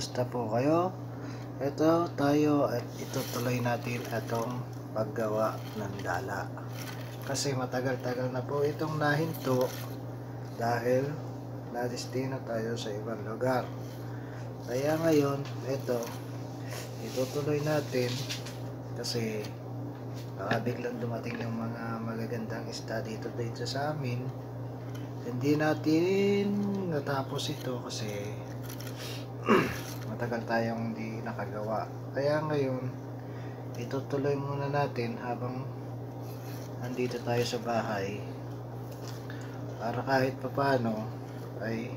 Kumusta po kayo? Ito tayo at itutuloy natin itong paggawa ng dala. Kasi matagal-tagal na po itong nahinto dahil nadestino tayo sa ibang lugar. Kaya ngayon, ito, itutuloy natin kasi biglang dumating yung mga magagandang isda dito sa amin. Hindi natin natapos ito kasi matagal tayong hindi nakagawa. Kaya ngayon, itutuloy muna natin habang nandito tayo sa bahay para kahit papano ay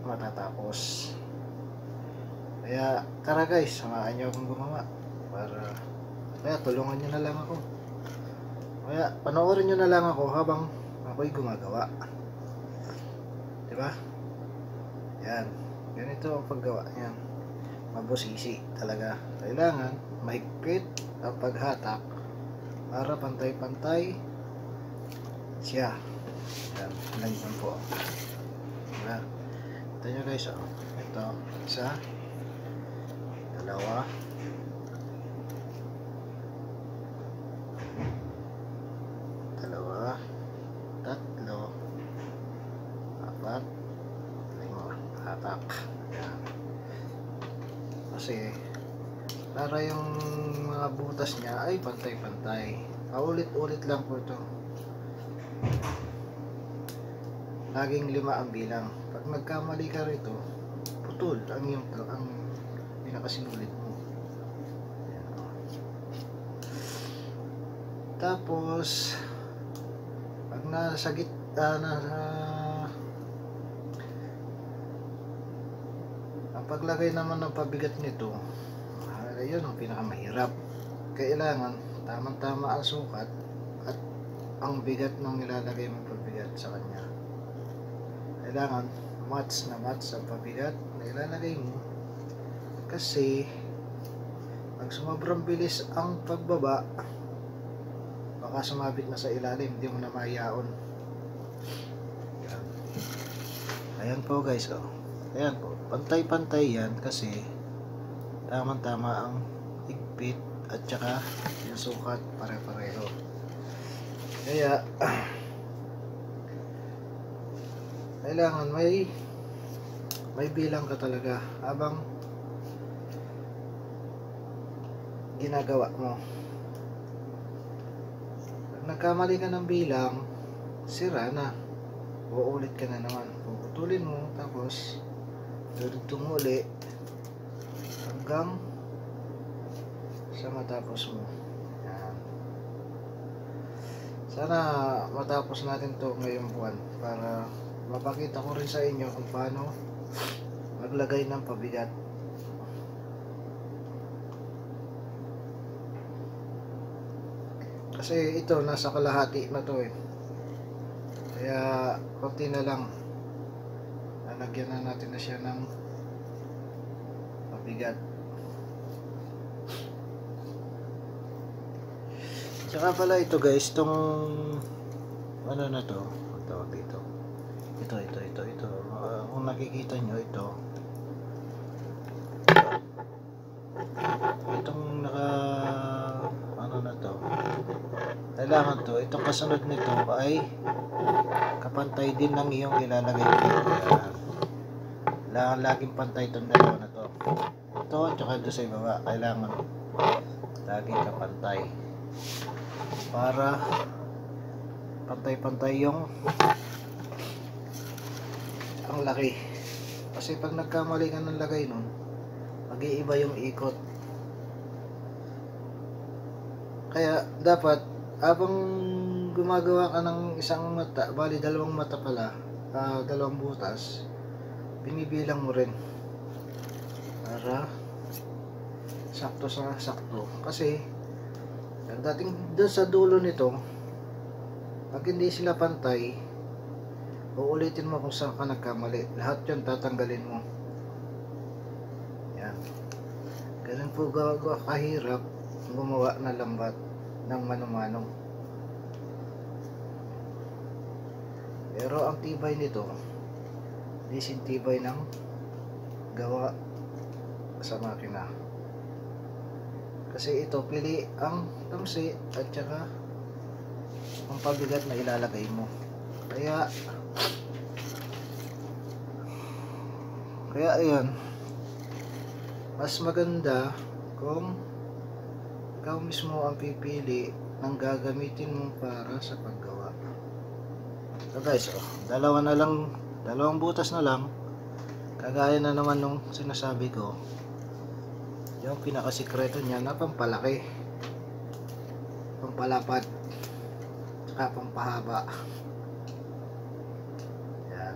matatapos. Kaya tara guys, samahan nyo akong gumawa kaya tulungan nyo na lang ako. Kaya panoorin nyo na lang ako habang ako'y gumagawa. Diba? Yan. Ganito ang paggawa niyan. Mabusisi talaga. Kailangan mahigpit ang paghatak para pantay-pantay siya. Yan. Ganyan po. Diba? Ito nyo guys. Oh. Ito. Isa. Dalawa. Dalawa. Tatlo. Apat. Hatak. Yan. Kasi para yung mga butas niya ay pantay-pantay. Paulit-ulit lang po ito. Laging 5 ang bilang. Pag nagkamali ka rito, putol ang pinakasinulit mo. Yan. Tapos pag nasa ang paglagay naman ng pabigat nito, ayun ang pinakamahirap. Kailangan tamang-tama ang sukat at ang bigat ng ilalagay mong pabigat sa kanya. Kailangan match ang pabigat na ilalagay mo, kasi pag sobrang bilis ang pagbaba, baka sumabit na sa ilalim, hindi mo na mahiyaon. Ayan po guys, oh. Ayan po, pantay-pantay yan kasi tamang-tama ang higpit at saka yung sukat pare-pareho. Kaya kailangan may bilang ka talaga habang ginagawa mo. Pag nagkamali ka ng bilang, sira na. Uulit ka na naman. Puputulin mo, tapos dudugtong uli hanggang sa matapos mo. Yan. Sana matapos natin to ngayong buwan para mapakita ko rin sa inyo kung paano maglagay ng pabigat. Kasi ito nasa kalahati na to eh. Kaya konti na lang. Lalagyan na natin na siya ng pabigat. Tsaka pala ito guys, itong ano na to, tawag dito. Ito. Kung nakikita nyo ito. Itong ano na to. Kailangan to, itong kasunod nito ay kapantay din ng iyong ilalagay dito. Kailangan laging pantay itong dalawa na to. Ito, tsaka ito sa ibaba. Kailangan laging kapantay. Para pantay-pantay yung ang laki. Kasi pag nagkamali ka ng lagay nun, mag-iiba yung ikot. Kaya dapat habang gumagawa ka ng isang mata, bali dalawang mata pala, dalawang butas, binibilang mo rin para sakto sa sakto. Kasi ang dating doon sa dulo nito, pag hindi sila pantay, uulitin mo kung saan ka nagkamali. Lahat yun tatanggalin mo. Yan. Ganun po kahirap gumawa na lambat ng mano-mano. Pero ang tibay nito, disintibay ng gawa sa makina. Kasi ito pili ang tamsi at saka ang pabigat na ilalagay mo. Kaya ayun, mas maganda kung ikaw mismo ang pipili ng gagamitin mo para sa paggawa. So guys, dalawang butas na lang, kagaya na naman nung sinasabi ko, yung pinakasikreto niya na pampalaki, pampalapad, saka pampahaba. Yan.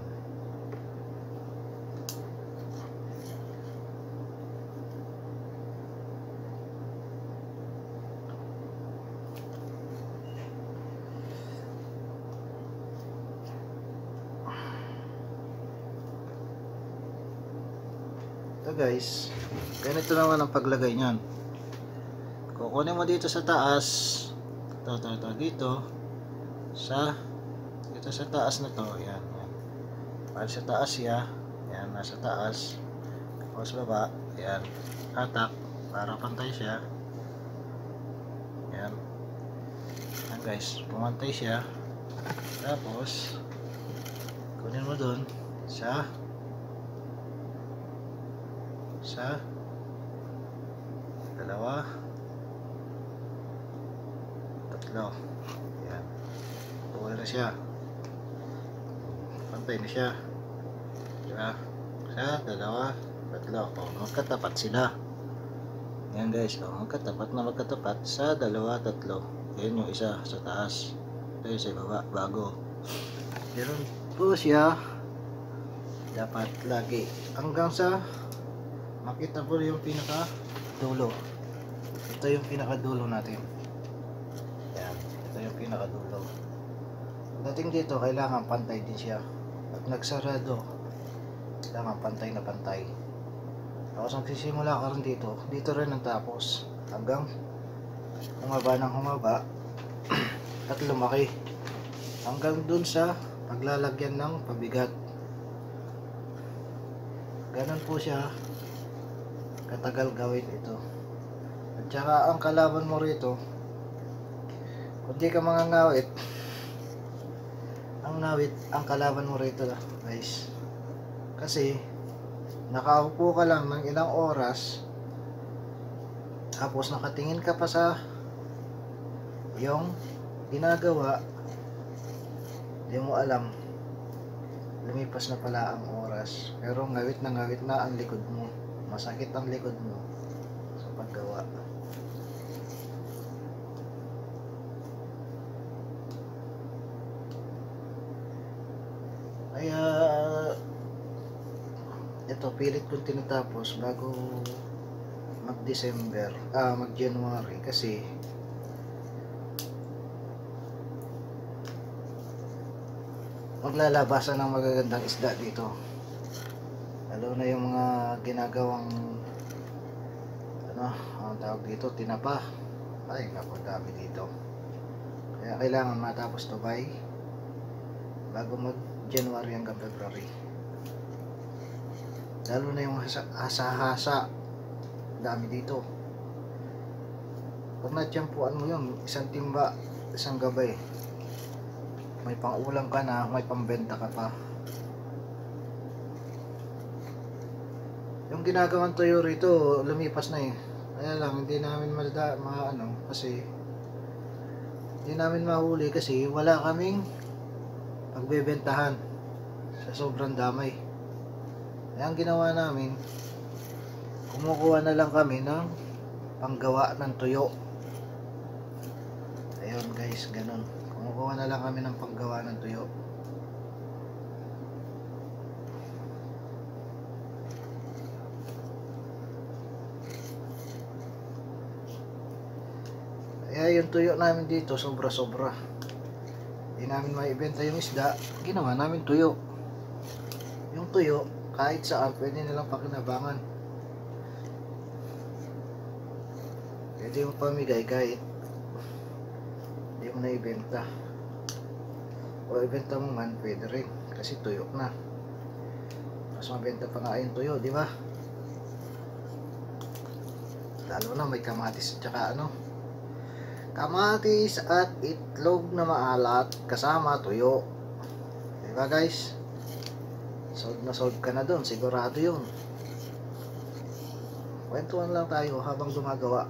Ito guys, ganito naman ang paglagay niyan. Kukunin mo dito sa taas, dito sa taas na to, yan. Para sa taas yan, nasa taas. Tapos baba, yan, hatak para pantay siya. Yan. Yan guys, pumantay siya. Tapos kunin mo dun sa dalawa, tatlo. Yan. Buhay na siya. Pantay na siya. Diba? Sa dalawa, tatlo. O, magkatapat sila. Yan guys. O, magkatapat sa dalawa, tatlo. Yan yung isa sa taas. Ito yung sa baba, bago. Ganun po siya. Dapat lagi. Hanggang sa makita po yung pinaka dulo. Ito yung pinaka dulo natin. Yan. Ito yung pinaka dulo. Dating dito, kailangan pantay din siya. Pag nagsarado, kailangan pantay na pantay. Tapos magsisimula ka rin dito rin ang tapos. Hanggang humaba ng humaba at lumaki. Hanggang dun sa paglalagyan ng pabigat. Ganun po siya katagal gawin ito. At saka ang kalaban mo rito, kung di ka mangangawit, ang kalaban mo rito guys, kasi nakaupo ka lang ng ilang oras, tapos nakatingin ka pa sa yung ginagawa, di mo alam, lumipas na pala ang oras, pero ngawit na ang likod mo. Masakit ang likod mo sa paggawa. Kaya ito pilit kong tinatapos bago mag-December, mag-January, kasi maglalabasan ng magagandang isda dito. Lalo na yung mga ginagawang ang tawag dito, tinapa. Ay, naku, dami dito. Kaya kailangan matapos to by bago mag-January hanggang February. Lalo na yung hasa-hasa, dami dito. Pag natiyampuan mo yun, isang timba, isang gabay, may pang-ulam ka na, may pambenta ka pa. Yung ginagawang tuyo rito, lumipas na eh. Kaya lang, hindi namin kasi hindi namin mahuli kasi wala kaming pagbebentahan sa sobrang damay. Kaya ang ginawa namin, kumukuha na lang kami ng panggawa ng tuyo. Ayun guys, ganun. Kumukuha na lang kami ng panggawa ng tuyo. Kaya yung tuyo namin dito sobra-sobra. Hindi namin maibenta yung isda, ginawa namin tuyo. Yung tuyo, kahit saan pwede nilang pakinabangan. Pwede yung pamigay kahit hindi mo na ibenta. O ibenta mo man, pwede rin kasi tuyo na. Mas mabenta pa nga yung tuyo, di ba? Lalo na may kamatis at saka ano, kamatis at itlog na maalat kasama tuyo. Di ba guys? Solve na solve ka na doon, sigurado yun. Kwentuhan lang tayo habang gumagawa.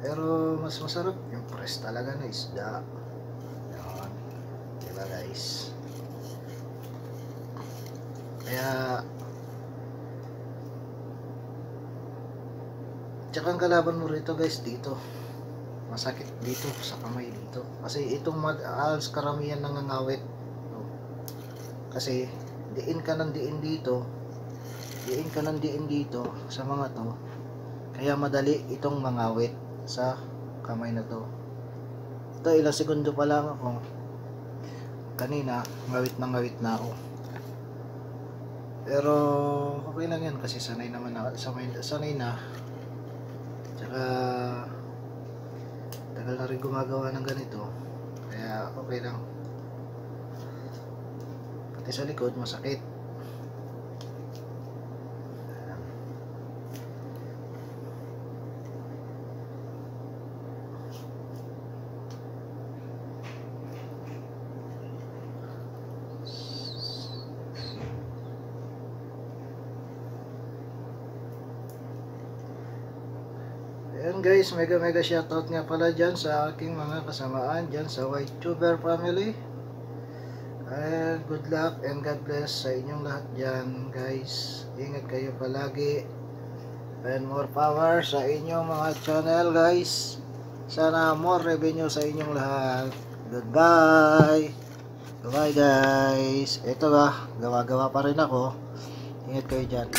Pero mas masarap yung fresh talaga na isda. Yan. Diba guys? Kaya tsaka ang kalaban mo rito guys dito. Masakit dito sa kamay dito. Kasi itong alas karamihan nangangawit. Kasi diin ka ng diin dito. Diin ka ng diin dito sa mga to. Kaya madali itong mangawit sa kamay na to. Ito ilang segundo pa lang ako. Kanina ngawit na ako. Pero okay lang yan kasi sanay naman na, sanay na. Tsaka tagal na rin gumagawa ng ganito. Kaya okay lang. Pati sa likod masakit. Ayan guys, mega shoutout nga pala dyan sa aking mga kasamaan dyan sa Whitetuber family. And good luck and God bless sa inyong lahat dyan guys. Ingat kayo palagi. And more power sa inyong mga channel guys. Sana more revenue sa inyong lahat. Goodbye. Goodbye guys. Ito ba, gawa-gawa pa rin ako. Ingat kayo dyan.